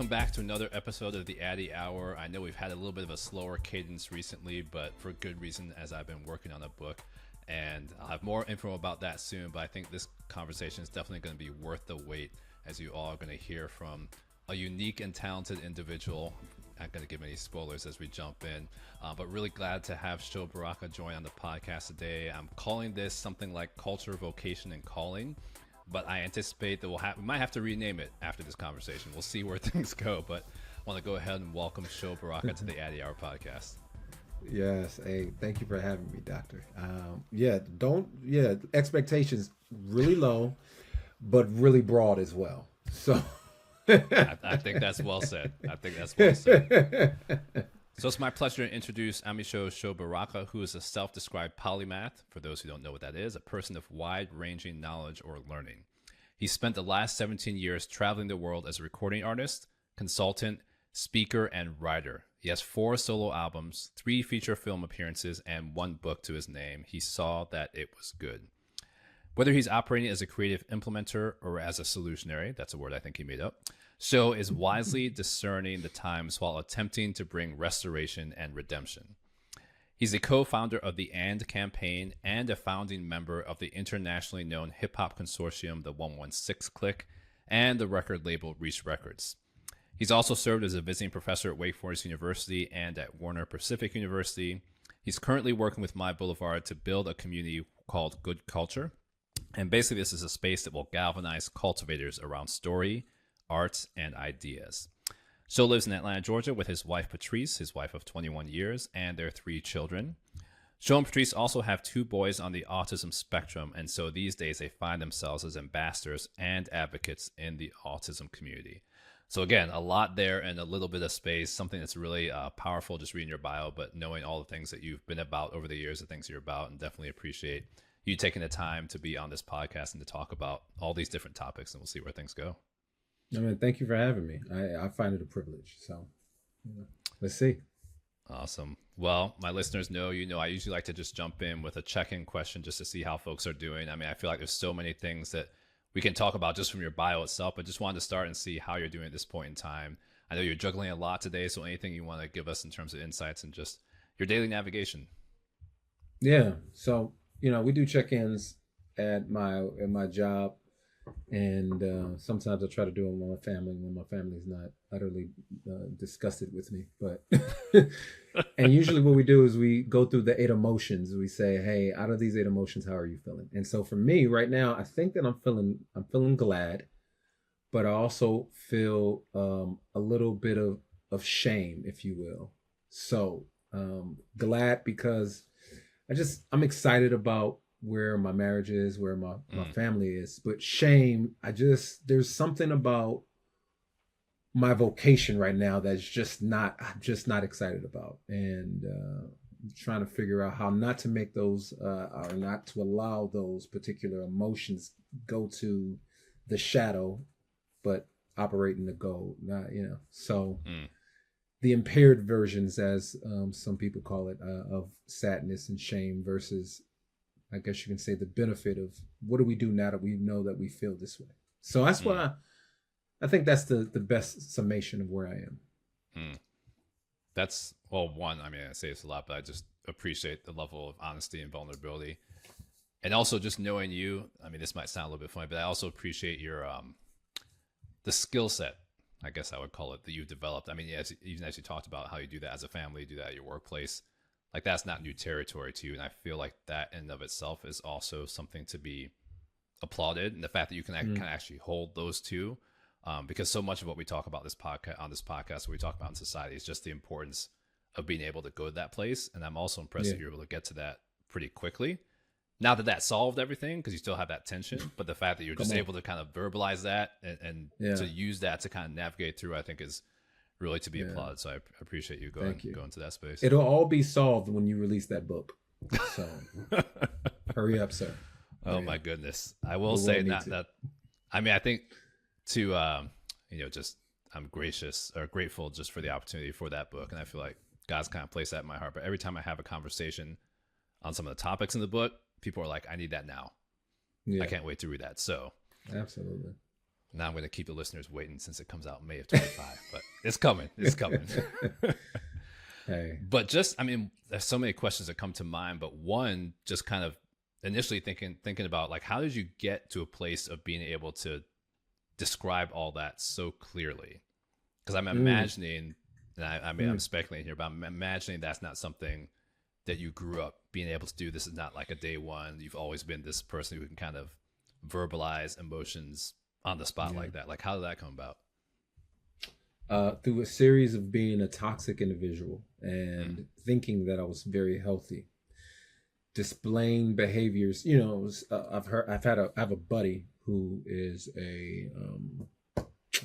back to another episode of the Addy Hour. I know we've had a little bit of a slower cadence recently, but for good reason, as I've been working on a book, and I'll have more info about that soon. But I think this conversation is definitely going to be worth the wait, as you all are going to hear from a unique and talented individual. I'm not going to give any spoilers as we jump in, but really glad to have Shai Baraka join on the podcast today. I'm calling this something like Culture, Vocation, and Calling, but I anticipate that we might have to rename it after this conversation. We'll see where things go, but I want to go ahead and welcome Shai Baraka to the Addy Hour podcast. Yes, hey, thank you for having me, Doctor. Expectations really low, but really broad as well. So I think that's well said. So it's my pleasure to introduce Amisho Shai Baraka, who is a self-described polymath. For those who don't know what that is, a person of wide-ranging knowledge or learning. He spent the last 17 years traveling the world as a recording artist, consultant, speaker, and writer. He has 4 solo albums, 3 feature film appearances, and 1 book to his name. He saw that it was good. Whether he's operating as a creative implementer or as a solutionary, that's a word I think he made up, Shai is wisely discerning the times while attempting to bring restoration and redemption. He's a co-founder of the AND campaign and a founding member of the internationally known hip-hop consortium, the 116 Click, and the record label Reach Records. He's also served as a visiting professor at Wake Forest University and at Warner Pacific University. He's currently working with My Boulevard to build a community called Good Culture. And basically, this is a space that will galvanize cultivators around story, art, and ideas. Shai lives in Atlanta, Georgia with his wife, Patrice, his wife of 21 years, and their 3 children. Shai and Patrice also have 2 boys on the autism spectrum, and so these days they find themselves as ambassadors and advocates in the autism community. So again, a lot there and a little bit of space, something that's really powerful just reading your bio, but knowing all the things that you've been about over the years, the things you're about, and definitely appreciate you taking the time to be on this podcast and to talk about all these different topics, and we'll see where things go. I mean, thank you for having me. I find it a privilege. So let's see. Awesome. Well, my listeners know, I usually like to just jump in with a check-in question just to see how folks are doing. I mean, I feel like there's so many things that we can talk about just from your bio itself, but just wanted to start and see how you're doing at this point in time. I know you're juggling a lot today, so anything you want to give us in terms of insights and just your daily navigation. Yeah. So, we do check-ins at my job, and sometimes I try to do them with my family when my family's not utterly disgusted with me. But and usually what we do is we go through the 8 emotions. We say, hey, out of these 8 emotions, how are you feeling? And so for me right now, I think that I'm feeling glad, but I also feel a little bit of shame, if you will. So glad because I'm excited about where my marriage is, where my family is, but shame, there's something about my vocation right now I'm just not excited about. And trying to figure out how not to make those, or not to allow those particular emotions go to the shadow, but operate in the gold, so the impaired versions, as some people call it, of sadness and shame versus, I guess you can say, the benefit of what do we do now that we know that we feel this way. So that's why I think that's the best summation of where I am. That's, well, one, I mean, I say it's a lot, but I just appreciate the level of honesty and vulnerability. And also just knowing you, I mean, this might sound a little bit funny, but I also appreciate your, the skill set, I guess I would call it, that you've developed. I mean, even as you talked about how you do that as a family, you do that at your workplace, like that's not new territory to you. And I feel like that in and of itself is also something to be applauded. And the fact that you can actually hold those two, because so much of what we talk about on this podcast, what we talk about in society is just the importance of being able to go to that place. And I'm also impressed that you're able to get to that pretty quickly. Not that solved everything, because you still have that tension, but the fact that you're just able to kind of verbalize that and to use that to kind of navigate through, I think is really to be applauded. So I appreciate you going to that space. It'll all be solved when you release that book. So hurry up, sir. Oh my goodness. I will say that, I mean, I think to, just I'm grateful just for the opportunity for that book. And I feel like God's kind of placed that in my heart. But every time I have a conversation on some of the topics in the book, people are like, I need that now. I can't wait to read that. So absolutely. Now I'm going to keep the listeners waiting since it comes out May of 25, but it's coming. It's coming. Hey. But just, I mean, there's so many questions that come to mind, but one, just kind of initially thinking about like, how did you get to a place of being able to describe all that so clearly? Because I'm imagining, and I mean, I'm speculating here, but I'm imagining that's not something that you grew up being able to do. This is not like a day one. You've always been this person who can kind of verbalize emotions on the spot like that. Like, how did that come about? Through a series of being a toxic individual and thinking that I was very healthy, displaying behaviors. You know, I have a buddy who is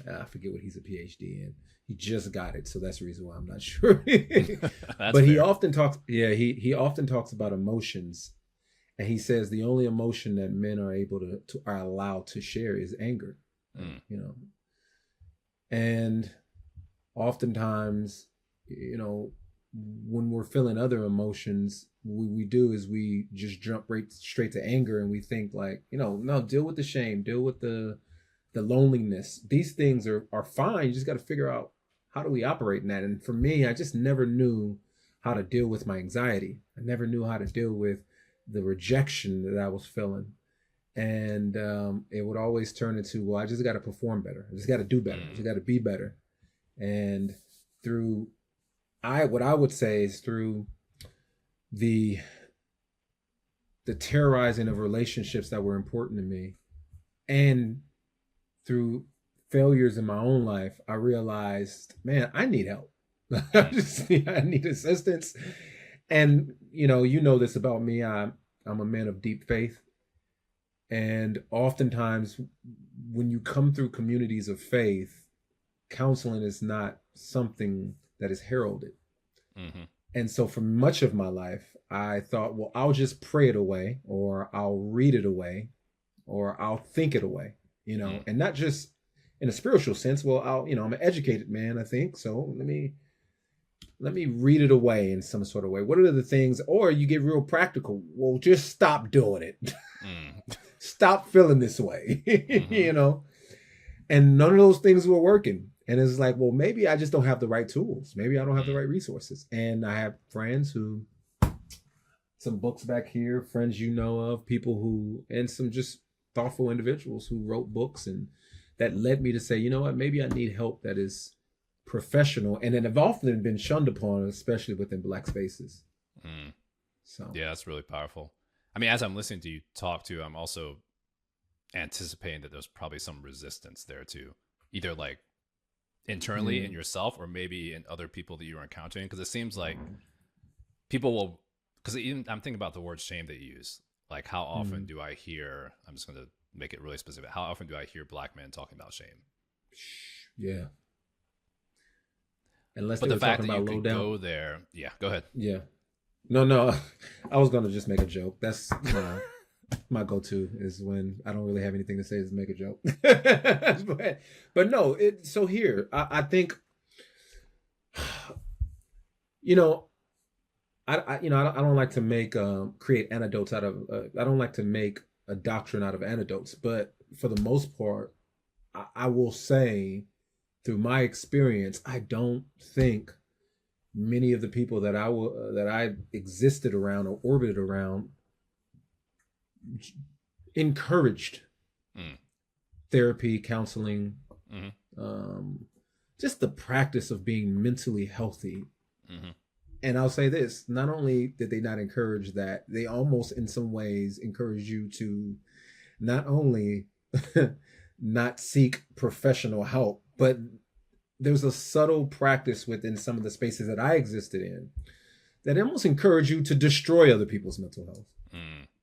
I forget what he's a PhD in. He just got it, so that's the reason why I'm not sure. But fair. He often talks. Yeah, he often talks about emotions, and he says the only emotion that men are able to are allowed to share is anger. You know, and oftentimes, you know, when we're feeling other emotions, what we do is we just jump right straight to anger, and we think like, you know, no, deal with the shame, deal with the loneliness. These things are fine. You just got to figure out how do we operate in that. And for me, I just never knew how to deal with my anxiety. I never knew how to deal with the rejection that I was feeling. And it would always turn into, well, I just got to perform better. I just got to do better. I just got to be better. And what I would say is through the terrorizing of relationships that were important to me, and through failures in my own life, I realized, man, I need help. I need assistance. And you know this about me. I'm a man of deep faith. And oftentimes when you come through communities of faith, counseling is not something that is heralded. And so for much of my life, I thought, well, I'll just pray it away, or I'll read it away, or I'll think it away, you know, and not just in a spiritual sense. Well, I'm an educated man, I think. So let me read it away in some sort of way. What are the things, or you get real practical. Well, just stop doing it. Stop feeling this way, you know, and none of those things were working. And it's like, well, maybe I just don't have the right tools. Maybe I don't have the right resources. And I have friends who, some books back here, friends you know of, people who, and some just thoughtful individuals who wrote books, and that led me to say, you know what, maybe I need help that is professional, and then have often been shunned upon, especially within Black spaces. So yeah, that's really powerful. I mean, as I'm listening to you talk too, I'm also anticipating that there's probably some resistance there too, either like internally in yourself, or maybe in other people that you're encountering. Because it seems like people will, because even I'm thinking about the word shame that you use. Like, how often do I hear, I'm just going to make it really specific, how often do I hear Black men talking about shame? Yeah. Unless but they the fact that you could go there, yeah, go ahead. Yeah. No, I was going to just make a joke. That's my go-to is when I don't really have anything to say, is make a joke. but no, so here, I think, you know, I don't like to make create anecdotes out of I don't like to make a doctrine out of anecdotes, but for the most part, I will say through my experience, I don't think many of the people that I existed around or orbited around encouraged therapy, counseling, just the practice of being mentally healthy. And I'll say this, not only did they not encourage that, they almost in some ways encourage you to not only not seek professional help, but there's a subtle practice within some of the spaces that I existed in that almost encourage you to destroy other people's mental health,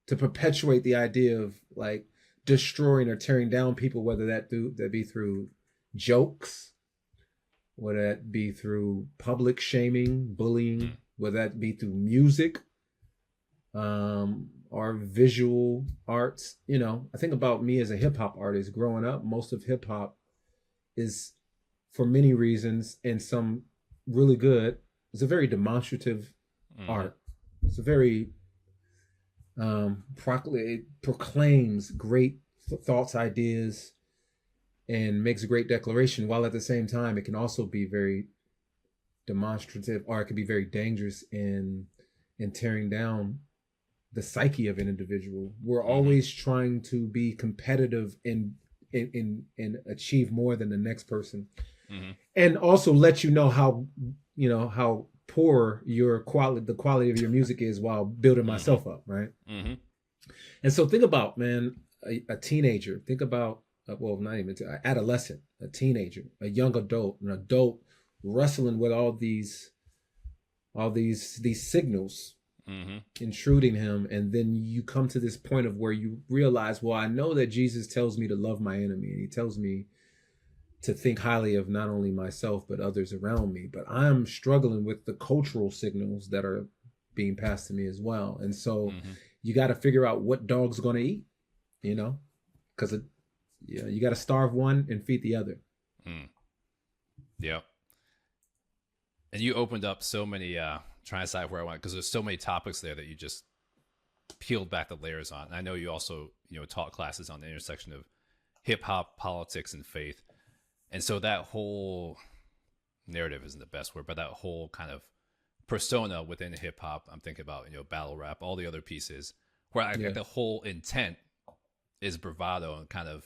to perpetuate the idea of like destroying or tearing down people, whether that be through jokes, whether that be through public shaming, bullying, whether that be through music, or visual arts. You know, I think about me as a hip hop artist growing up. Most of hip hop is, for many reasons, and some really good, it's a very demonstrative art. It's a very it proclaims great thoughts, ideas, and makes a great declaration, while at the same time it can also be very demonstrative, or it can be very dangerous in tearing down the psyche of an individual. We're always trying to be competitive and achieve more than the next person, and also let you know how poor the quality of your music is, while building myself up, right? And so think about, man, a teenager. Think about well, not even an adolescent, a teenager, a young adult, an adult wrestling with all these signals intruding him, and then you come to this point of where you realize, well, I know that Jesus tells me to love my enemy, and he tells me to think highly of not only myself but others around me, but I'm struggling with the cultural signals that are being passed to me as well. And so you got to figure out what dog's going to eat, because you got to starve one and feed the other. Yeah. And you opened up so many, trying to decide where I went, because there's so many topics there that you just peeled back the layers on. And I know you also, taught classes on the intersection of hip hop, politics, and faith. And so that whole narrative isn't the best word, but that whole kind of persona within hip hop, I'm thinking about, battle rap, all the other pieces, where I think the whole intent is bravado and kind of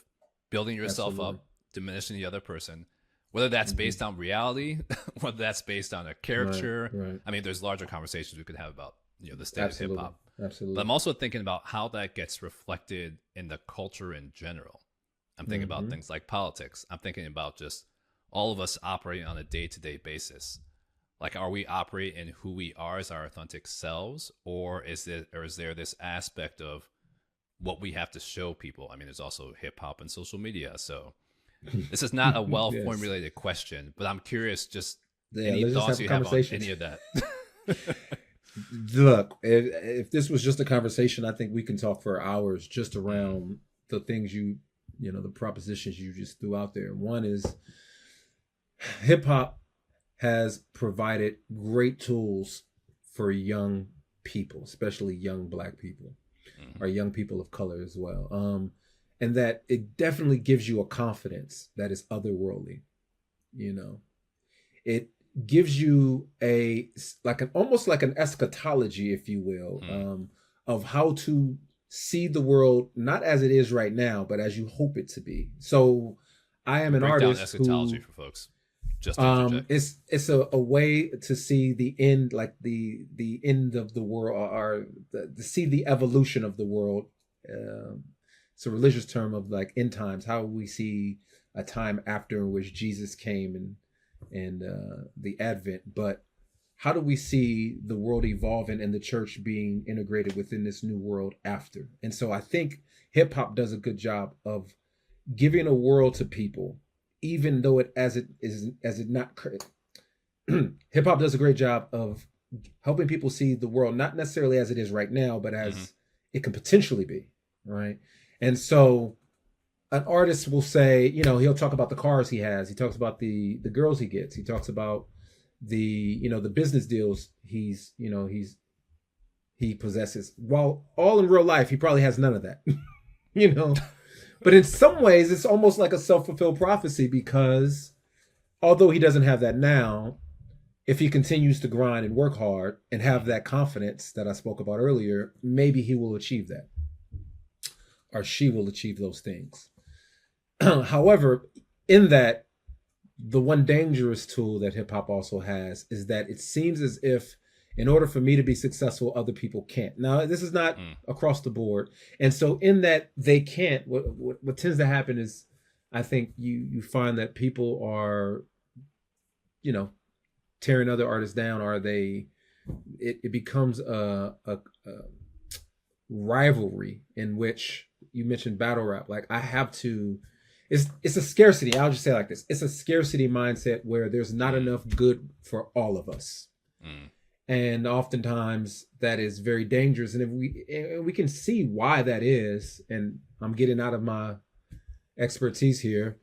building yourself up, diminishing the other person, whether that's based on reality, whether that's based on a caricature. Right. I mean, there's larger conversations we could have about, the state of hip hop. Absolutely. But I'm also thinking about how that gets reflected in the culture in general. I'm thinking about things like politics. I'm thinking about just all of us operating on a day-to-day basis. Like, are we operating in who we are as our authentic selves, or is there this aspect of what we have to show people? I mean, there's also hip hop and social media. So this is not a well-formulated question, but I'm curious, just any thoughts you have on any of that. Look, if this was just a conversation, I think we can talk for hours just around the things the propositions you just threw out there. One is, hip hop has provided great tools for young people, especially young Black people, or young people of color as well. And that it definitely gives you a confidence that is otherworldly. It gives you almost like an eschatology, if you will, of how to see the world, not as it is right now, but as you hope it to be. So I am an artist eschatology for folks. Just it's a way to see the end, like the end of the world, or to see the evolution of the world. It's a religious term of like end times, how we see a time after in which Jesus came and the Advent. But how do we see the world evolving and the church being integrated within this new world after? And so I think hip hop does a good job of giving a world to people, even though hip hop does a great job of helping people see the world not necessarily as it is right now, but as it can potentially be, right? And so an artist will say, he'll talk about the cars he has, he talks about the girls he gets, he talks about the business deals he possesses, while all in real life he probably has none of that. But in some ways it's almost like a self-fulfilled prophecy, because although he doesn't have that now, if he continues to grind and work hard and have that confidence that I spoke about earlier, maybe he will achieve that, or she will achieve those things. However, in that, the one dangerous tool that hip hop also has is that it seems as if in order for me to be successful, other people can't. Now, this is not across the board. And so in that they can't, what tends to happen is, I think you find that people are, tearing other artists down, or it becomes a rivalry in which you mentioned battle rap. Like, I have to, it's a scarcity. I'll just say it like this. It's a scarcity mindset where there's not enough good for all of us. And oftentimes that is very dangerous. And if we can see why that is, and I'm getting out of my expertise here,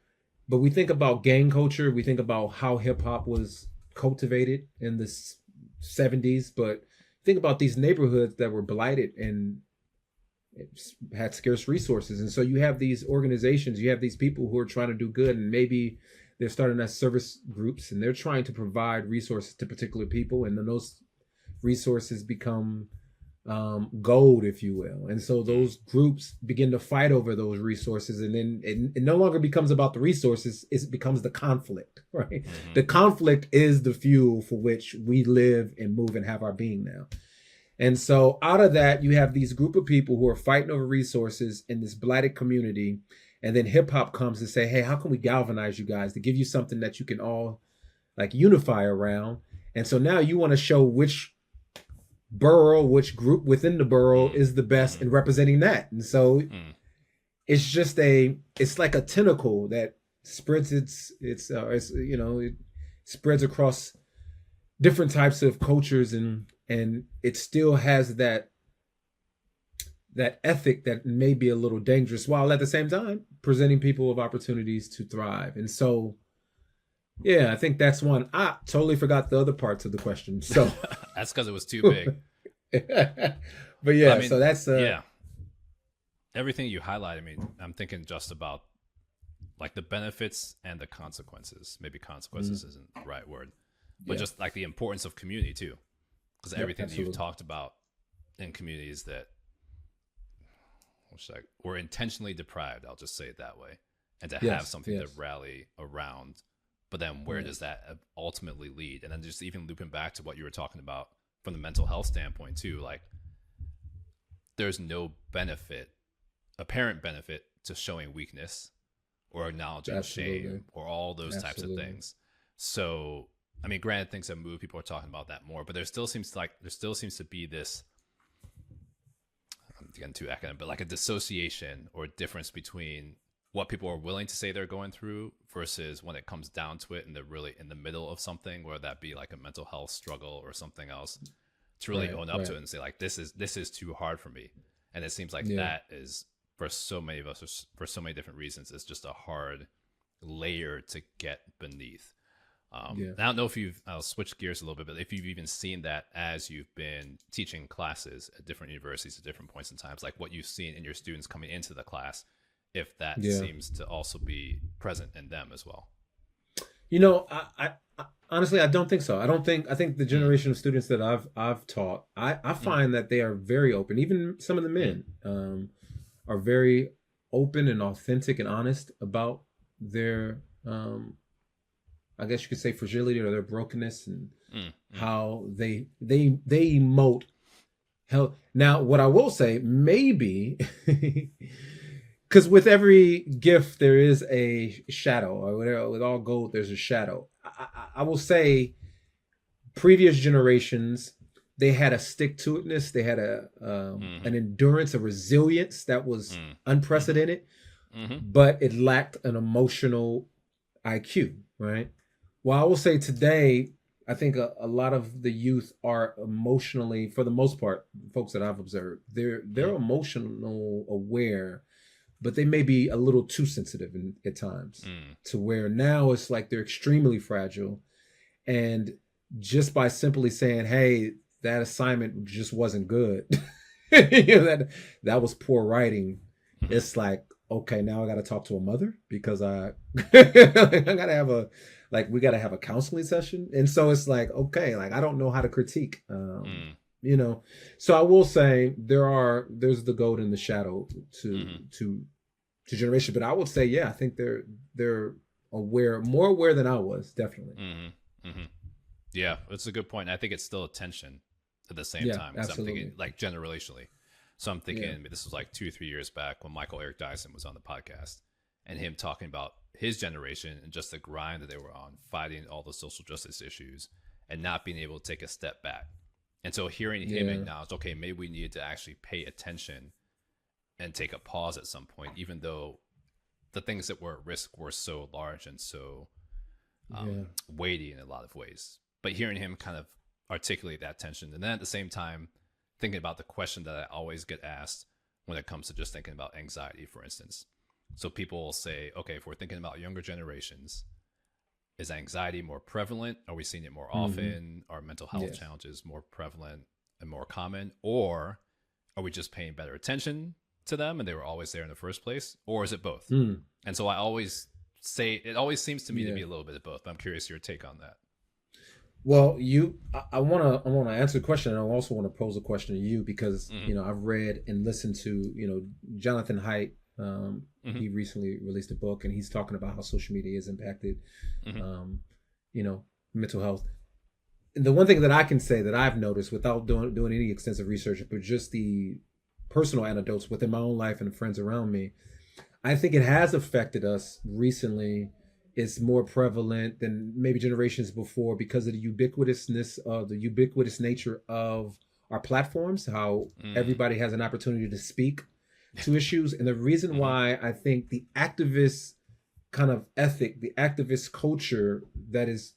but we think about gang culture, we think about how hip hop was cultivated in the 70s, but think about these neighborhoods that were blighted and had scarce resources. And so you have these organizations, you have these people who are trying to do good, and maybe they're starting as service groups and they're trying to provide resources to particular people. And then those resources become gold, if you will. And so those groups begin to fight over those resources. And then it no longer becomes about the resources, it becomes the conflict, right? Mm-hmm. The conflict is the fuel for which we live and move and have our being now. And so out of that, you have these group of people who are fighting over resources in this blighted community. And then hip hop comes to say, hey, how can we galvanize you guys to give you something that you can all like unify around? And so now you want to show which borough, which group within the borough is the best in representing that. And so it's just it's like a tentacle that spreads it spreads across different types of cultures, and it still has that ethic that may be a little dangerous, while at the same time presenting people with opportunities to thrive. And so, yeah, I think that's one. I totally forgot the other parts of the question. So that's because it was too big. But yeah, I mean, so that's everything you highlight. I mean, I'm thinking just about like the benefits and the consequences. Maybe consequences isn't the right word, but just like the importance of community too, because everything that you've talked about in communities that we're intentionally deprived, I'll just say it that way, and to have something to rally around. But then where does that ultimately lead? And then just even looping back to what you were talking about from the mental health standpoint too, like there's no apparent benefit to showing weakness or acknowledging shame or all those types of things. So, I mean, granted, things have moved, people are talking about that more, but there still seems to be this, I'm getting too academic, but like a dissociation or difference between what people are willing to say they're going through versus when it comes down to it and they're really in the middle of something, whether that be like a mental health struggle or something else, to really own up to it and say like, this is too hard for me. And it seems like that is, for so many of us, for so many different reasons, it's just a hard layer to get beneath. I don't know if I'll switch gears a little bit, but if you've even seen that as you've been teaching classes at different universities at different points in times, like what you've seen in your students coming into the class, if that seems to also be present in them as well. You know, I honestly, I don't think so. I think the generation of students that I've taught, I find that they are very open. Even some of the men are very open and authentic and honest about their, I guess you could say, fragility or their brokenness, and how they emote. Hell, now what I will say, maybe. Because with every gift, there is a shadow, or whatever. With all gold, there's a shadow. I will say, previous generations, they had a stick-to-itness. They had an endurance, a resilience that was unprecedented, but it lacked an emotional IQ, right? Well, I will say today, I think a lot of the youth are emotionally, for the most part, folks that I've observed, they're emotional aware, but they may be a little too sensitive at times, to where now it's like they're extremely fragile. And just by simply saying, hey, that assignment just wasn't good, that was poor writing. It's like, okay, now I got to talk to a mother because I got to have we got to have a counseling session. And so it's like, okay, like I don't know how to critique, so I will say there's the gold in the shadow to generation, but I would say, I think they're more aware than I was, definitely. Yeah, it's a good point. I think it's still a tension at the same time. Absolutely. I'm thinking like generationally. So I'm thinking this was like 2-3 years back when Michael Eric Dyson was on the podcast, and him talking about his generation and just the grind that they were on, fighting all the social justice issues and not being able to take a step back. And so hearing him acknowledge, okay, maybe we needed to actually pay attention and take a pause at some point, even though the things that were at risk were so large and so weighty in a lot of ways. But hearing him kind of articulate that tension, and then at the same time, thinking about the question that I always get asked when it comes to just thinking about anxiety, for instance. So people will say, okay, if we're thinking about younger generations, is anxiety more prevalent? Are we seeing it more often? Are mental health challenges more prevalent and more common? Or are we just paying better attention to them and they were always there in the first place, or is it both? Hmm. And so I always say it always seems to me to Yeah. be a little bit of both, but I'm curious your take on that. Well, I wanna answer the question, and I also want to pose a question to you because Mm-hmm. I've read and listened to Jonathan Haidt. Mm-hmm. He recently released a book, and he's talking about how social media has impacted, Mm-hmm. you know, mental health. And the one thing that I can say that I've noticed without doing any extensive research, but just the personal anecdotes within my own life and the friends around me, I think it has affected us recently. It's more prevalent than maybe generations before because of the ubiquitous nature of our platforms, how Mm-hmm. everybody has an opportunity to speak to issues. And the reason Mm-hmm. why I think the activist kind of ethic, the activist culture that is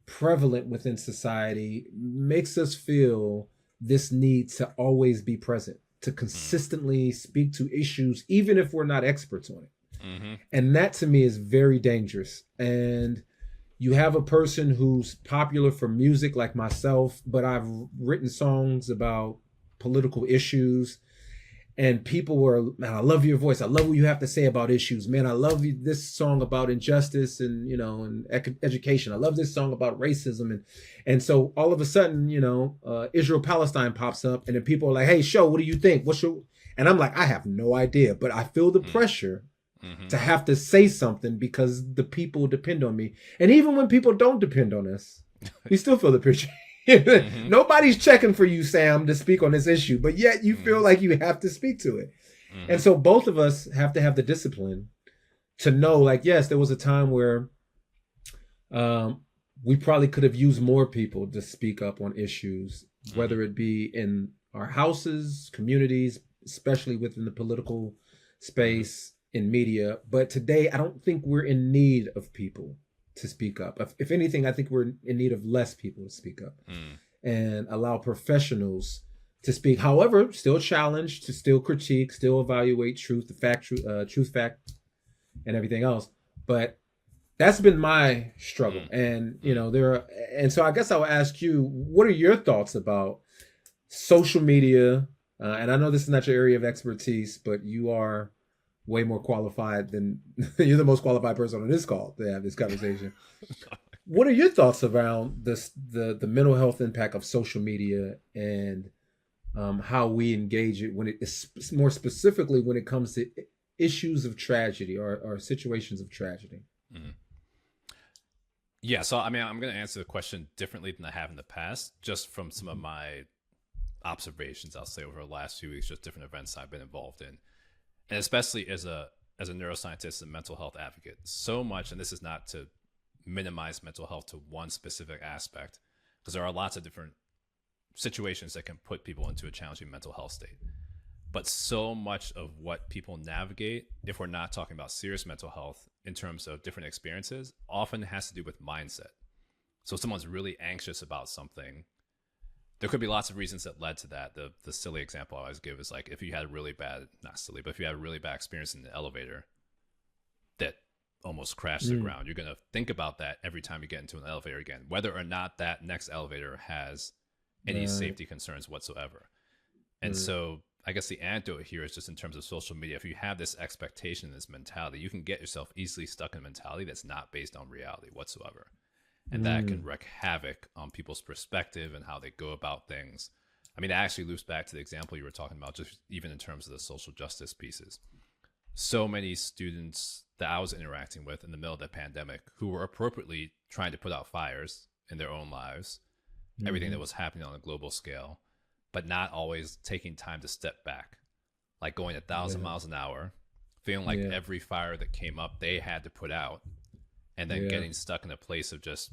prevalent within society makes us feel this need to always be present, to consistently speak to issues, even if we're not experts on it. Mm-hmm. And that to me is very dangerous. And you have a person who's popular for music like myself, but I've written songs about political issues, and people were, man, I love your voice. I love what you have to say about issues. Man, I love this song about injustice and, and education. I love this song about racism. And so all of a sudden, Israel Palestine pops up, and then people are like, hey, Show, what do you think? And I'm like, I have no idea, but I feel the pressure Mm-hmm. to have to say something because the people depend on me. And even when people don't depend on us, we still feel the pressure. Mm-hmm. Nobody's checking for you, Sam, to speak on this issue, but yet you feel Mm-hmm. like you have to speak to it. Mm-hmm. And so both of us have to have the discipline to know, like, yes, there was a time where we probably could have used more people to speak up on issues, whether it be in our houses, communities, especially within the political space, in media. But today, I don't think we're in need of people to speak up. If anything, I think we're in need of less people to speak up Mm-hmm. and allow professionals to speak. However, still challenge, to still critique, still evaluate truth, fact, and everything else. But that's been my struggle. And and so I guess I'll ask you, what are your thoughts about social media? And I know this is not your area of expertise, but you are way more qualified than you're the most qualified person on this call to have this conversation. What are your thoughts around the mental health impact of social media and how we engage it when it is more specifically when it comes to issues of tragedy or situations of tragedy? Mm-hmm. Yeah, so I mean, I'm going to answer the question differently than I have in the past, just from some of my observations, I'll say, over the last few weeks, just different events I've been involved in. And especially as a neuroscientist and mental health advocate, so much, and this is not to minimize mental health to one specific aspect, because there are lots of different situations that can put people into a challenging mental health state. But so much of what people navigate, if we're not talking about serious mental health in terms of different experiences, often has to do with mindset. So if someone's really anxious about something, there could be lots of reasons that led to that. The silly example I always give is like, if you had a really bad, not silly, but if you had a really bad experience in the elevator that almost crashed to the ground, you're going to think about that every time you get into an elevator again, whether or not that next elevator has any safety concerns whatsoever. And so I guess the antidote here is just in terms of social media. If you have this expectation, this mentality, you can get yourself easily stuck in a mentality that's not based on reality whatsoever. And that can wreak havoc on people's perspective and how they go about things. I mean, that actually loops back to the example you were talking about, just even in terms of the social justice pieces. So many students that I was interacting with in the middle of the pandemic who were appropriately trying to put out fires in their own lives, everything that was happening on a global scale, but not always taking time to step back, like going 1,000 miles an hour, feeling like every fire that came up they had to put out, and then getting stuck in a place of just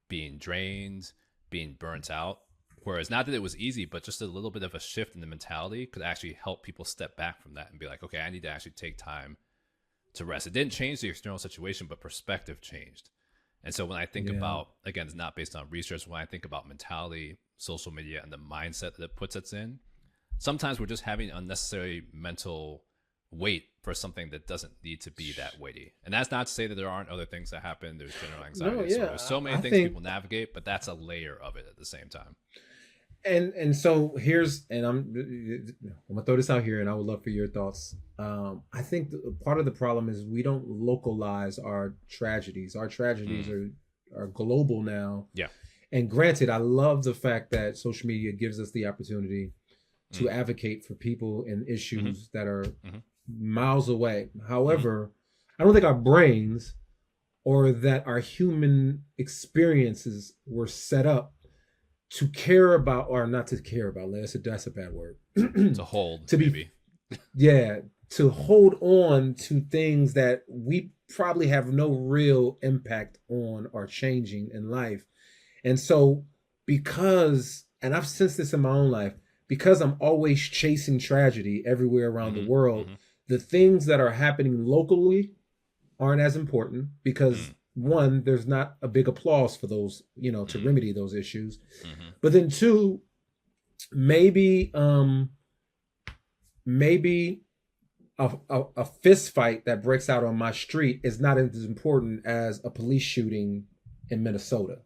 being drained, being burnt out. Whereas not that it was easy, but just a little bit of a shift in the mentality could actually help people step back from that and be like, okay, I need to actually take time to rest. It didn't change the external situation, but perspective changed. And so when I think about, again, it's not based on research, when I think about mentality, social media, and the mindset that it puts us in, sometimes we're just having unnecessary mental weight for something that doesn't need to be that weighty. And that's not to say that there aren't other things that happen. There's general anxiety. There's so many things people navigate, but that's a layer of it at the same time. And so here's, and I'm gonna throw this out here, and I would love for your thoughts. I think part of the problem is we don't localize our tragedies. Our tragedies Mm. are global now. Yeah. And granted, I love the fact that social media gives us the opportunity to Mm. advocate for people and Mm-hmm. issues that are Mm-hmm. miles away. Mm-hmm. However, I don't think our brains or that our human experiences were set up to care about, or not to care about, that's a bad word. To hold, To be, maybe. yeah, to hold on to things that we probably have no real impact on or changing in life. And so, because, and I've sensed this in my own life, because I'm always chasing tragedy everywhere around the Mm-hmm. world, Mm-hmm. the things that are happening locally aren't as important because Mm. one, there's not a big applause for those, to Mm. remedy those issues. Mm-hmm. But then two, maybe maybe a fist fight that breaks out on my street is not as important as a police shooting in Minnesota.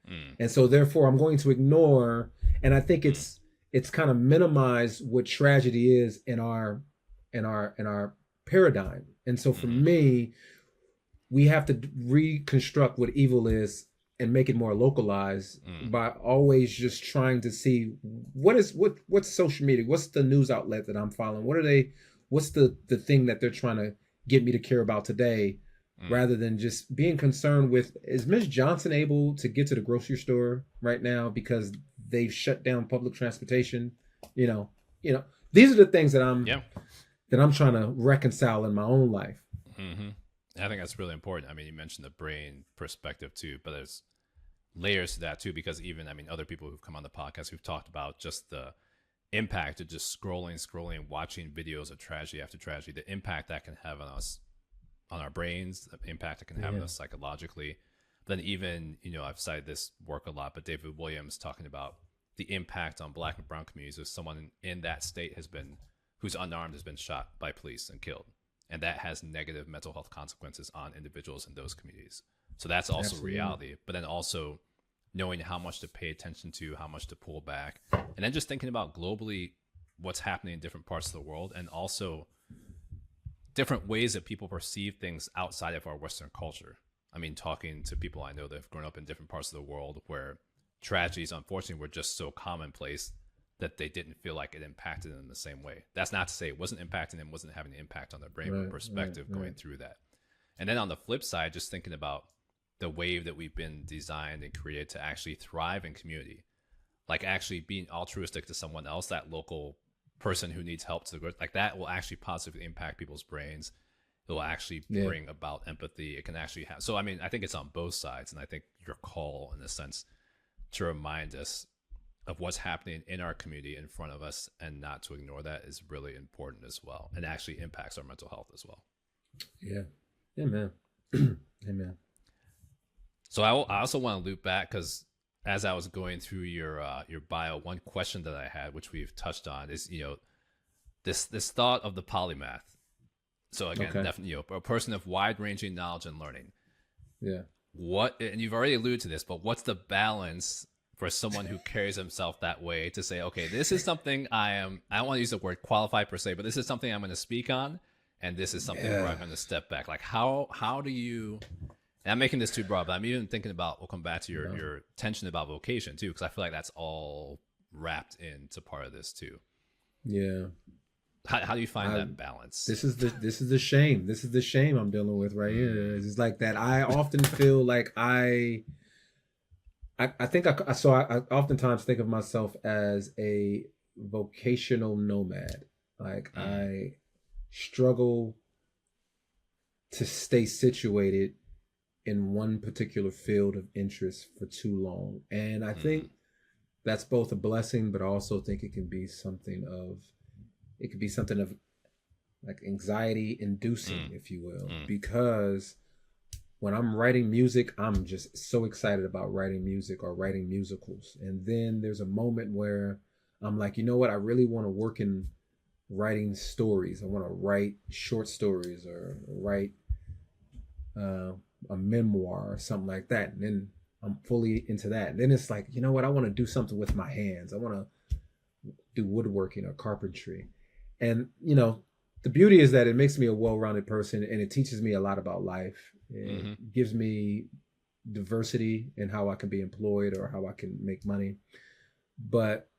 Mm. And so therefore I'm going to ignore, and I think Mm. it's kind of minimize what tragedy is in our paradigm. And so for Mm-hmm. me, we have to reconstruct what evil is and make it more localized Mm. by always just trying to see what's social media, what's the news outlet that I'm following, what's the thing that they're trying to get me to care about today, Mm. rather than just being concerned with, is Miss Johnson able to get to the grocery store right now because they've shut down public transportation. you know you know these are the things Yeah. that I'm trying to reconcile in my own life. Mm-hmm. I think that's really important. I mean, you mentioned the brain perspective too, but there's layers to that too, because even, I mean, other people who've come on the podcast, we've talked about just the impact of just scrolling, watching videos of tragedy after tragedy, the impact that can have on us, on our brains, the impact it can have on Yeah. us psychologically. Then even, I've cited this work a lot, but David Williams talking about the impact on Black and brown communities if someone in that state who's unarmed has been shot by police and killed. And that has negative mental health consequences on individuals in those communities. So that's also Absolutely. reality. But then also knowing how much to pay attention to, how much to pull back, and then just thinking about globally what's happening in different parts of the world, and also different ways that people perceive things outside of our Western culture. I mean, talking to people I know that have grown up in different parts of the world where tragedies, unfortunately, were just so commonplace that they didn't feel like it impacted them in the same way. That's not to say it wasn't impacting them, wasn't having an impact on their brain, but Right, right, perspective going right. through that. And then on the flip side, just thinking about the wave that we've been designed and created to actually thrive in community, like actually being altruistic to someone else, that local person who needs help to the, like that will actually positively impact people's brains. It will actually Yeah. bring about empathy. It can actually have, so I mean, I think it's on both sides. And I think your call in a sense to remind us of what's happening in our community in front of us and not to ignore that is really important as well, and actually impacts our mental health as well. Yeah. Amen. Amen. So I also want to loop back because as I was going through your bio, one question that I had, which we've touched on, is this thought of the polymath. So again, Okay. definitely a person of wide ranging knowledge and learning. Yeah. What, and you've already alluded to this, but what's the balance for someone who carries himself that way to say, okay, this is something I don't want to use the word qualified per se, but this is something I'm going to speak on, and this is something where Yeah. I'm going to step back. Like how do you? And I'm making this too broad, but I'm even thinking about, we'll come back to No. your tension about vocation too, because I feel like that's all wrapped into part of this too. Yeah. How do you find I that balance? this is the shame. This is the shame I'm dealing with right here. Mm. It's like that. I often feel like I think I oftentimes think of myself as a vocational nomad. Like Mm. I struggle to stay situated in one particular field of interest for too long. And I Mm. think that's both a blessing, but I also think it could be something of like anxiety inducing, Mm. if you will, Mm. because when I'm writing music, I'm just so excited about writing music or writing musicals. And then there's a moment where I'm like, you know what? I really want to work in writing stories. I want to write short stories or write uh, a memoir or something like that. And then I'm fully into that. And then it's like, you know what? I want to do something with my hands. I want to do woodworking or carpentry. And, you know, the beauty is that it makes me a well-rounded person, and it teaches me a lot about life. It gives me diversity in how I can be employed or how I can make money. But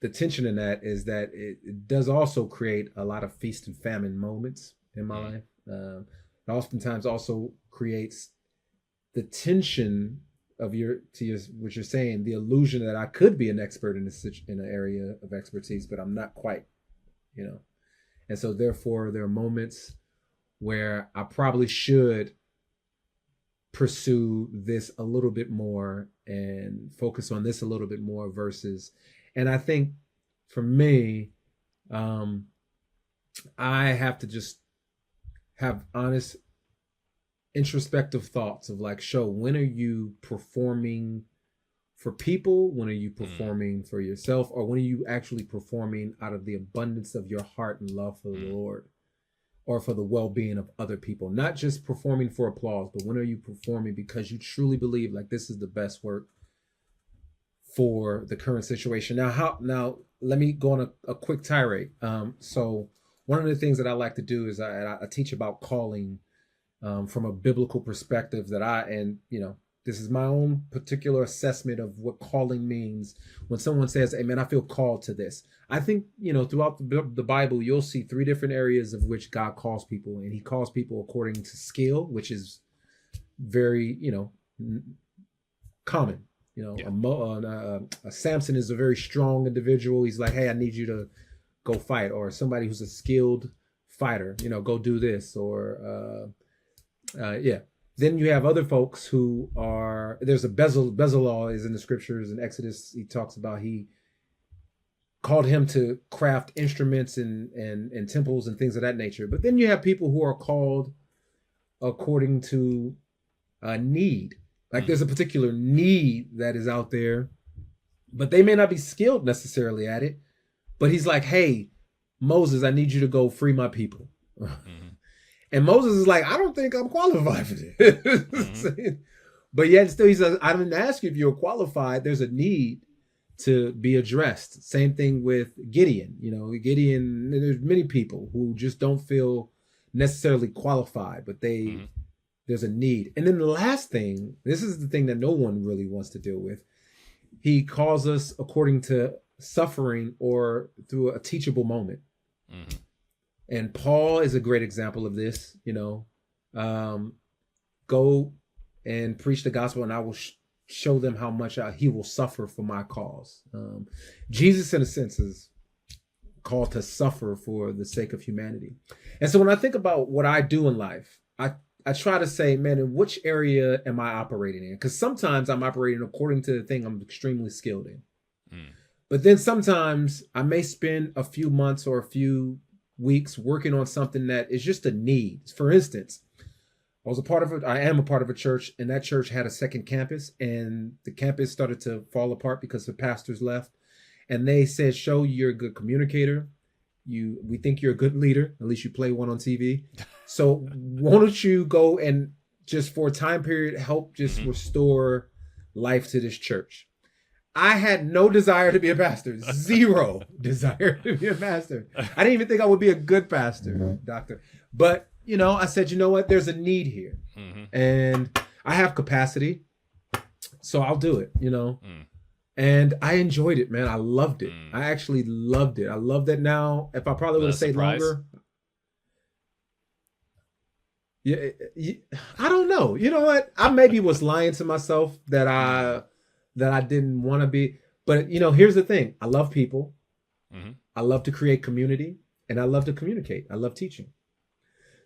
the tension in that is that it does also create a lot of feast and famine moments in my life. It oftentimes also creates the tension of what you're saying, the illusion that I could be an expert in an area of expertise, but I'm not quite, you know. And so therefore there are moments where I probably should pursue this a little bit more and focus on this a little bit more versus, and I think for me, I have to just have honest introspective thoughts of like, when are you performing for people? When are you performing for yourself? Or when are you actually performing out of the abundance of your heart and love for the Lord or for the well-being of other people? Not just performing for applause, but when are you performing because you truly believe like this is the best work for the current situation? Now let me go on a quick tirade. So one of the things that I like to do is I teach about calling from a biblical perspective this is my own particular assessment of what calling means. When someone says, hey man, I feel called to this. I think, throughout the Bible, you'll see 3 different areas of which God calls people, and he calls people according to skill, which is very, common. A Samson is a very strong individual. He's like, hey, I need you to go fight. Or somebody who's a skilled fighter, go do this. Or, Then you have other folks who are, there's a Bezalel is in the scriptures in Exodus. He talks about, he called him to craft instruments and temples and things of that nature. But then you have people who are called according to a need. Like there's a particular need that is out there, but they may not be skilled necessarily at it. But he's like, hey, Moses, I need you to go free my people. And Moses is like, I don't think I'm qualified for this. But yet still he says, I didn't ask you if you're qualified. There's a need to be addressed. Same thing with Gideon. Gideon, there's many people who just don't feel necessarily qualified, but there's a need. And then the last thing, this is the thing that no one really wants to deal with. He calls us according to suffering or through a teachable moment. And Paul is a great example of this, go and preach the gospel and I will show them how much he will suffer for my cause. Jesus, in a sense, is called to suffer for the sake of humanity. And so when I think about what I do in life, I try to say, man, in which area am I operating in? Because sometimes I'm operating according to the thing I'm extremely skilled in. But then sometimes I may spend a few months or a few weeks working on something that is just a need. For instance, I am a part of a church, and that church had a second campus, and the campus started to fall apart because the pastors left. And they said, you're a good communicator. We think you're a good leader. At least you play one on TV. So why don't you go and just for a time period, help just restore life to this church? I had no desire to be a pastor, 0 desire to be a pastor. I didn't even think I would be a good pastor, doctor. But, I said, you know what? There's a need here. And I have capacity, so I'll do it, And I enjoyed it, man. I loved it. I actually loved it. I love that now. If I probably would have stayed longer. Yeah, I don't know. You know what? I maybe was lying to myself that I didn't want to be. But, here's the thing. I love people. I love to create community, and I love to communicate. I love teaching.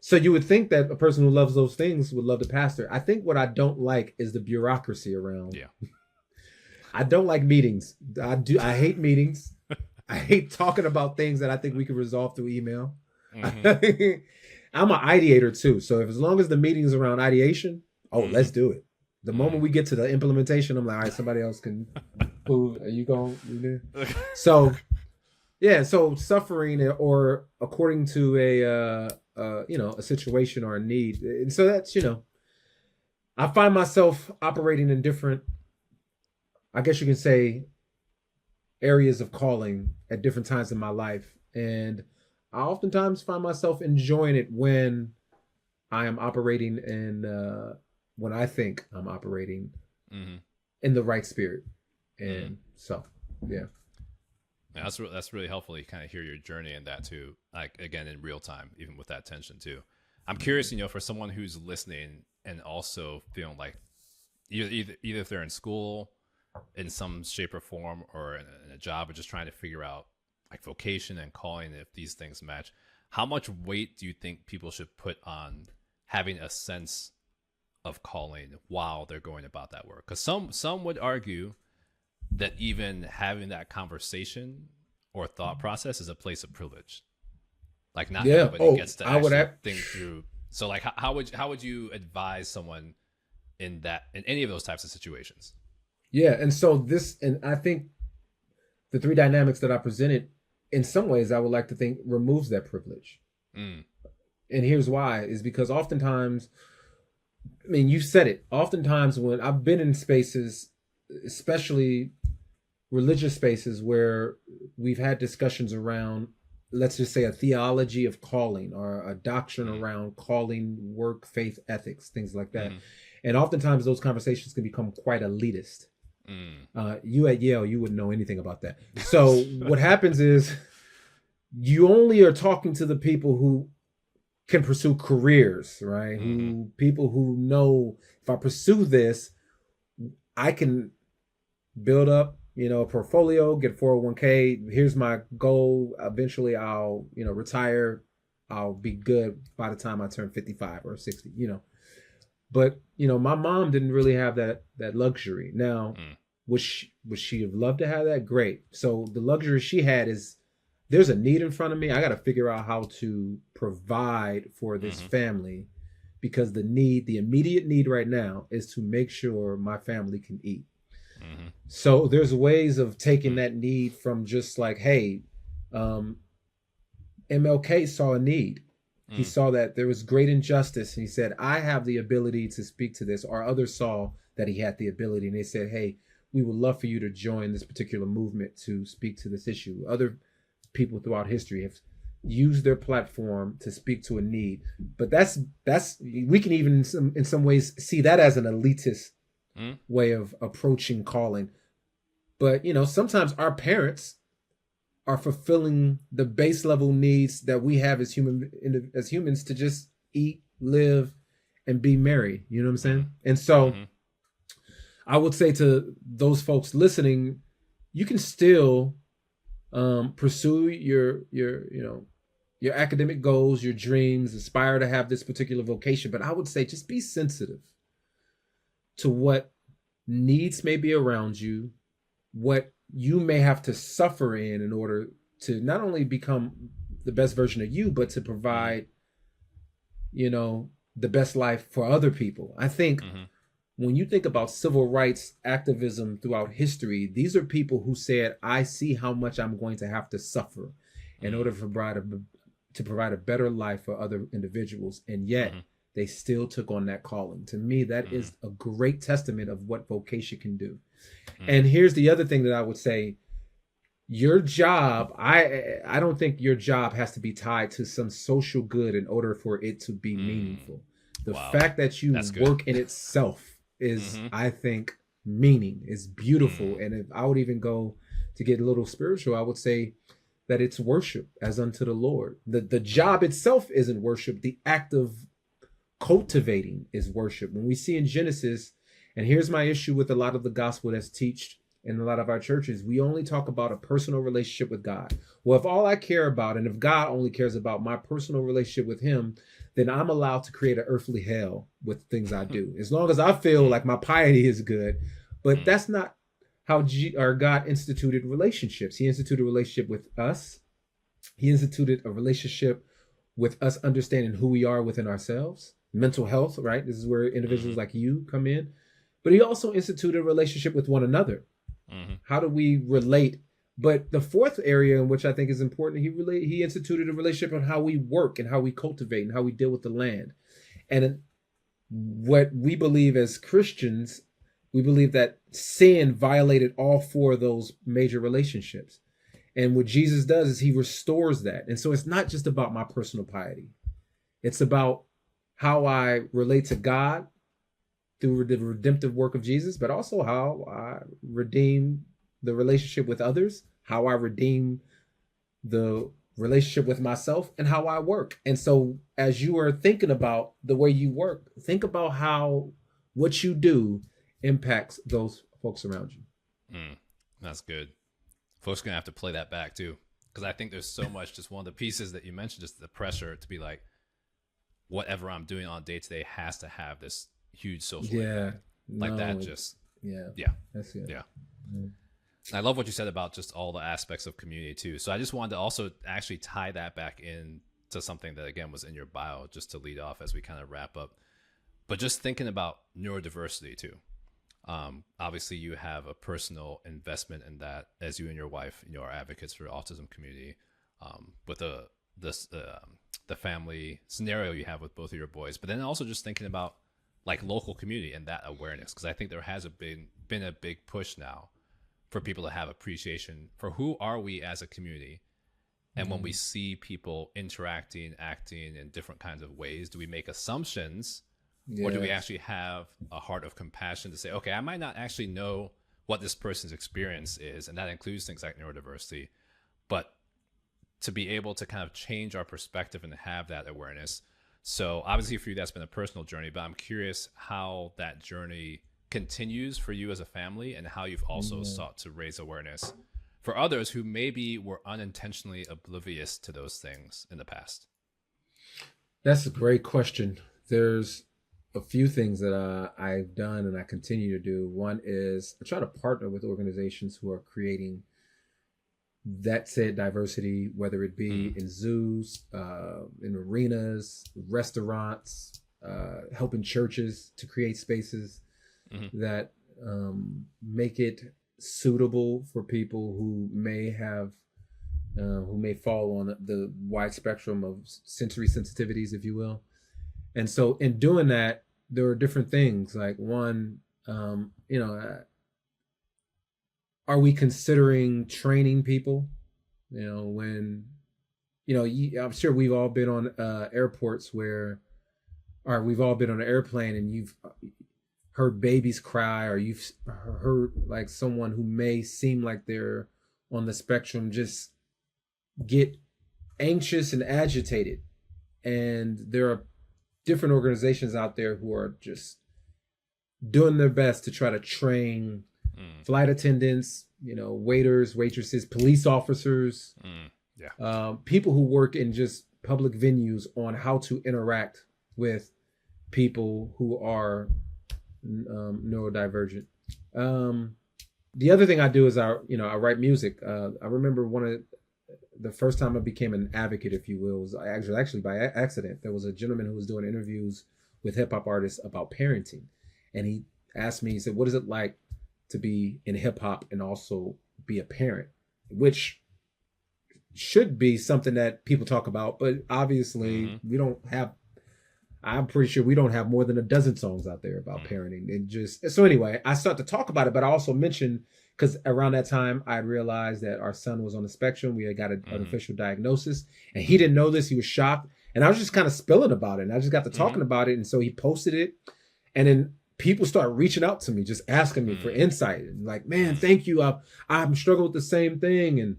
So you would think that a person who loves those things would love to pastor. I think what I don't like is the bureaucracy around. Yeah. I don't like meetings. I hate meetings. I hate talking about things that I think we can resolve through email. I'm an ideator too. So as long as the meeting's around ideation, let's do it. The moment we get to the implementation, I'm like, all right, somebody else can. Who are you going? So, yeah. So suffering, or according to a situation or a need, and so that's I find myself operating in different I guess you can say, areas of calling at different times in my life. And I oftentimes find myself enjoying it when I am operating in, when I think I'm operating Mm-hmm. in the right spirit. Mm-hmm. And so, yeah. Yeah, that's really helpful. You kind of hear your journey in that too, like again in real time, even with that tension too. I'm curious, for someone who's listening and also feeling like either if they're in school in some shape or form, or in a job, or just trying to figure out like vocation and calling, if these things match. How much weight do you think people should put on having a sense of calling while they're going about that work? Because some would argue that even having that conversation or thought process is a place of privilege. Like not Yeah. everybody Oh, gets to I would actually have. think through. So like how would you advise someone in any of those types of situations? Yeah. And so and I think the three dynamics that I presented, in some ways, I would like to think removes that privilege. Mm, And here's why: is because oftentimes, I mean, you said it. Oftentimes, when I've been in spaces, especially religious spaces, where we've had discussions around, let's just say, a theology of calling or a doctrine mm, around calling, work, faith, ethics, things like that. mm, And oftentimes, those conversations can become quite elitist. mm. You at Yale, you wouldn't know anything about that. So what happens is you only are talking to the people who can pursue careers, right? Mm-hmm. Who people who know, if I pursue this, I can build up, a portfolio, get 401k. Here's my goal. Eventually I'll, retire. I'll be good by the time I turn 55 or 60. But, my mom didn't really have that luxury. Now, Mm, would she have loved to have that? Great. So the luxury she had is, there's a need in front of me. I got to figure out how to provide for this mm-hmm. family, because the immediate need right now is to make sure my family can eat. Mm-hmm. So there's ways of taking Mm, that need from just like, hey, um, MLK saw a need. He mm, saw that there was great injustice. And he said, I have the ability to speak to this. Or others saw that he had the ability. And they said, hey, we would love for you to join this particular movement to speak to this issue. Other people throughout history have used their platform to speak to a need. But that's we can even in some ways see that as an elitist mm. way of approaching calling. But sometimes our parents are fulfilling the base level needs that we have as humans to just eat, live, and be merry. You know what I'm Mm-hmm. saying? And so Mm-hmm. I would say to those folks listening, you can still pursue your academic goals, your dreams, aspire to have this particular vocation. But I would say just be sensitive to what needs may be around you, what you may have to suffer in order to not only become the best version of you, but to Mm-hmm. provide, the best life for other people. I think Mm-hmm. when you think about civil rights activism throughout history, these are people who said, I see how much I'm going to have to suffer in order to provide a better life for other individuals. And yet Mm-hmm. they still took on that calling. To me, that Mm-hmm. is a great testament of what vocation can do. Mm-hmm. And here's the other thing that I would say: your job, I don't think your job has to be tied to some social good in order for it to be Mm. meaningful. The Wow, fact that you that's good. work in itself is, Mm-hmm. I think, meaning, is beautiful. Mm. And if I would even go to get a little spiritual, I would say that it's worship as unto the Lord. The Mm. job itself isn't worship. The act of cultivating is worship. When we see in Genesis, and here's my issue with a lot of the gospel that's teached in a lot of our churches, we only talk about a personal relationship with God. Well, if all I care about, and if God only cares about my personal relationship with him, then I'm allowed to create an earthly hell with things I do, as long as I feel Mm. like my piety is good. But Mm. that's not how God instituted relationships. He instituted a relationship with us. He instituted a relationship with us understanding who we are within ourselves, mental health, right? This is where individuals Mm-hmm. like you come in. But he also instituted a relationship with one another. Mm-hmm. How do we relate? But the fourth area in which I think is important, he instituted a relationship on how we work and how we cultivate and how we deal with the land. And what we believe as Christians We believe that sin violated all four of those major relationships. And what Jesus does is he restores that. And so it's not just about my personal piety. It's about how I relate to God through the redemptive work of Jesus, but also how I redeem the relationship with others, how I redeem the relationship with myself, and how I work. And so as you are thinking about the way you work, think about how what you do impacts those folks around you. That's good. Folks are going to have to play that back too. Because I think there's so much, just one of the pieces that you mentioned, just the pressure to be like, whatever I'm doing on day to day has to have this huge social impact. Like that just, That's good. Yeah. I love what you said about just all the aspects of community too. So I just wanted to also actually tie that back in to something that again was in your bio, just to lead off as we kind of wrap up. But just thinking about neurodiversity too. Obviously you have a personal investment in that as you and your wife, are advocates for the autism community, with the family scenario you have with both of your boys, but then also just thinking about like local community and that awareness. Cause I think there has been a big push now for people to have appreciation for who are we as a community. And when we see people interacting, acting in different kinds of ways, do we make assumptions? Or do we actually have a heart of compassion to say, okay, I might not actually know what this person's experience is, and that includes things like neurodiversity, but to be able to kind of change our perspective and have that awareness. So obviously for you, that's been a personal journey, but I'm curious how that journey continues for you as a family and how you've also sought to raise awareness for others who maybe were unintentionally oblivious to those things in the past. That's a great question. There's a few things that I've done and I continue to do. One is I try to partner with organizations who are creating that said diversity, whether it be in zoos, in arenas, restaurants, helping churches to create spaces that make it suitable for people who may fall on the wide spectrum of sensory sensitivities, if you will. And so in doing that, there are different things like one, are we considering training people? When, I'm sure we've all been on airports or we've all been on an airplane and you've heard babies cry, or you've heard like someone who may seem like they're on the spectrum just get anxious and agitated. And there are different organizations out there who are just doing their best to try to train flight attendants, waiters, waitresses, police officers, people who work in just public venues on how to interact with people who are neurodivergent. The other thing I do is I write music. I remember the first time I became an advocate, if you will, was actually by accident. There was a gentleman who was doing interviews with hip hop artists about parenting. And he asked me, he said, what is it like to be in hip hop and also be a parent? Which should be something that people talk about, but obviously I'm pretty sure we don't have more than a dozen songs out there about parenting. So anyway, I start to talk about it, but I also mentioned, because around that time I realized that our son was on the spectrum. We had got an official diagnosis, and he didn't know this. He was shocked, and I was just kind of spilling about it, and I just got to talking about it, and so he posted it, and then people start reaching out to me, just asking me for insight, and like, man, thank you. I'm struggling with the same thing, and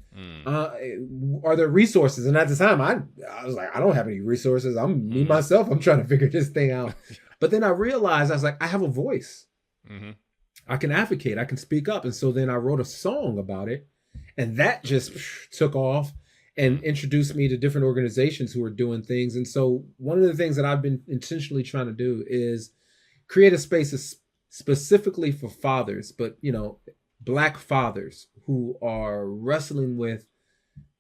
are there resources? And at the time, I was like, I don't have any resources. I'm me myself. I'm trying to figure this thing out. But then I realized, I was like, I have a voice. I can advocate. I can speak up. And so then I wrote a song about it, and that just took off and introduced me to different organizations who are doing things. And so one of the things that I've been intentionally trying to do is create a space specifically for fathers, but Black fathers who are wrestling with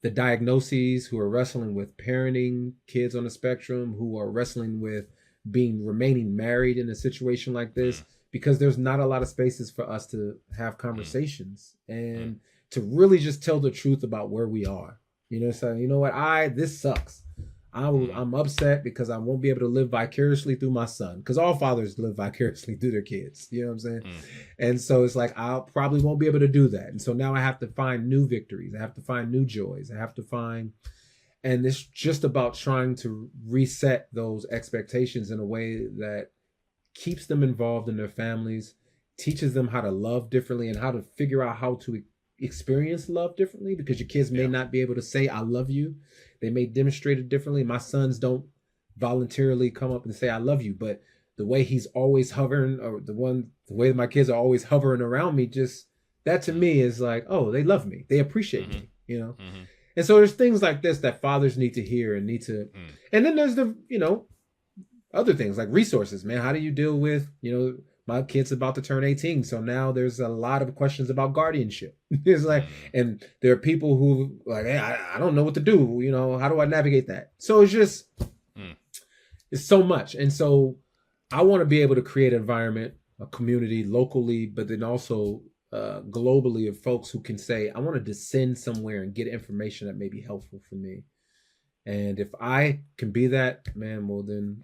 the diagnoses, who are wrestling with parenting kids on the spectrum, who are wrestling with remaining married in a situation like this, because there's not a lot of spaces for us to have conversations and to really just tell the truth about where we are. So, this sucks. I'm upset because I won't be able to live vicariously through my son, because all fathers live vicariously through their kids. You know what I'm saying? And so it's like, I probably won't be able to do that. And so now I have to find new victories. I have to find new joys. I have to find, and it's just about trying to reset those expectations in a way that keeps them involved in their families, teaches them how to love differently and how to figure out how to experience love differently, because your kids may not be able to say, I love you. They may demonstrate it differently. My sons don't voluntarily come up and say, I love you, but the way he's always hovering, or the way that my kids are always hovering around me, just that to me is like, oh, they love me. They appreciate me, you know? And so there's things like this that fathers need to hear and need to, and then there's the, you know, other things like resources, man. How do you deal with, you know, my kid's about to turn 18. So now there's a lot of questions about guardianship. It's like, and there are people who like, hey, I don't know what to do. You know, how do I navigate that? So it's just, it's so much. And so I want to be able to create an environment, a community locally, but then also globally, of folks who can say, I want to descend somewhere and get information that may be helpful for me. And if I can be that, man, well then,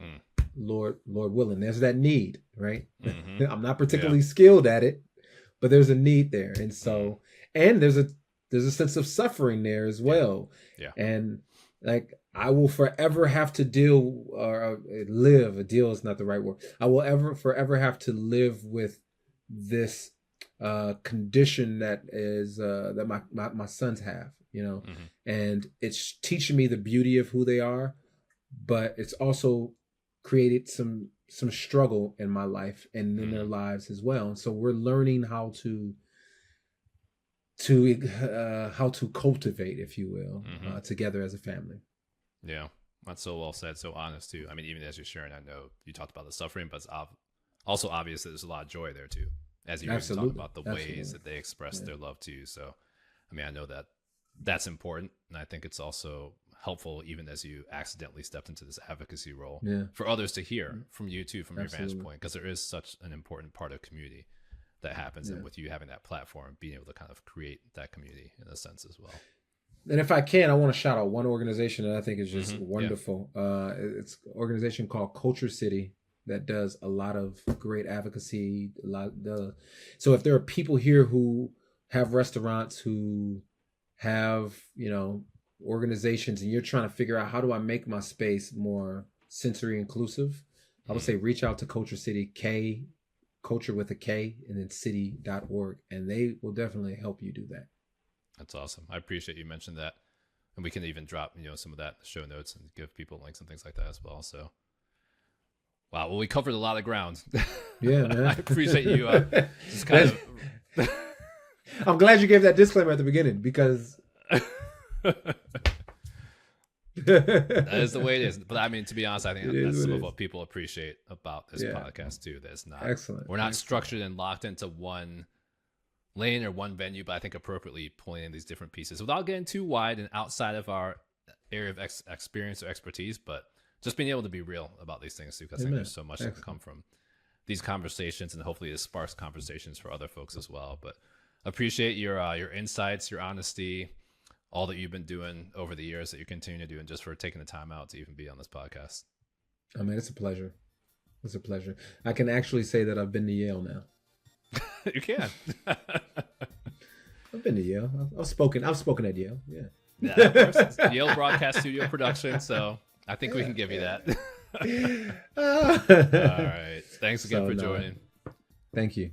Lord willing, there's that need, right? I'm not particularly skilled at it, but there's a need there. And so, and there's a sense of suffering there as well. And like, I will forever have to deal or live, a deal is not the right word. I will forever have to live with this condition that is that my sons have, you know, and it's teaching me the beauty of who they are, but it's also created some struggle in my life and in their lives as well. And so we're learning how to cultivate, if you will, together as a family. Yeah, that's so well said, so honest too. I mean, even as you're sharing, I know you talked about the suffering, but it's also obvious that there's a lot of joy there too, as you talk about the ways that they express their love to you. So, I mean, I know that that's important, and I think it's also helpful, even as you accidentally stepped into this advocacy role, for others to hear from you too, from your vantage point, because there is such an important part of community that happens, and with you having that platform, being able to kind of create that community in a sense as well. And if I can, I want to shout out one organization that I think is just wonderful. It's an organization called Culture City that does a lot of great advocacy. So if there are people here who have restaurants, who have, you know, organizations, and you're trying to figure out, how do I make my space more sensory inclusive, I would say reach out to Culture City, culture with a K, and then city.org, and they will definitely help you do that. That's awesome. I appreciate you mentioned that, and we can even drop, you know, some of that in the show notes and give people links and things like that as well. So, wow, well, we covered a lot of ground. Yeah, man. I appreciate you. Just kind of. I'm glad you gave that disclaimer at the beginning, because that is the way it is. But I mean, to be honest, I think that's some of what people appreciate about this podcast too. That it's not excellent. We're not structured and locked into one lane or one venue, but I think appropriately pulling in these different pieces without getting too wide and outside of our area of experience or expertise, but just being able to be real about these things too, because I think there's so much that can come from these conversations, and hopefully it sparks conversations for other folks as well. But appreciate your insights, your honesty, all that you've been doing over the years, that you continue to do, and just for taking the time out to even be on this podcast. I mean, it's a pleasure. It's a pleasure. I can actually say that I've been to Yale now. You can. I've been to Yale. I've spoken at Yale. Yeah, of course. It's Yale Broadcast Studio production, so I think we can give you that. All right. Thanks again for joining. Thank you.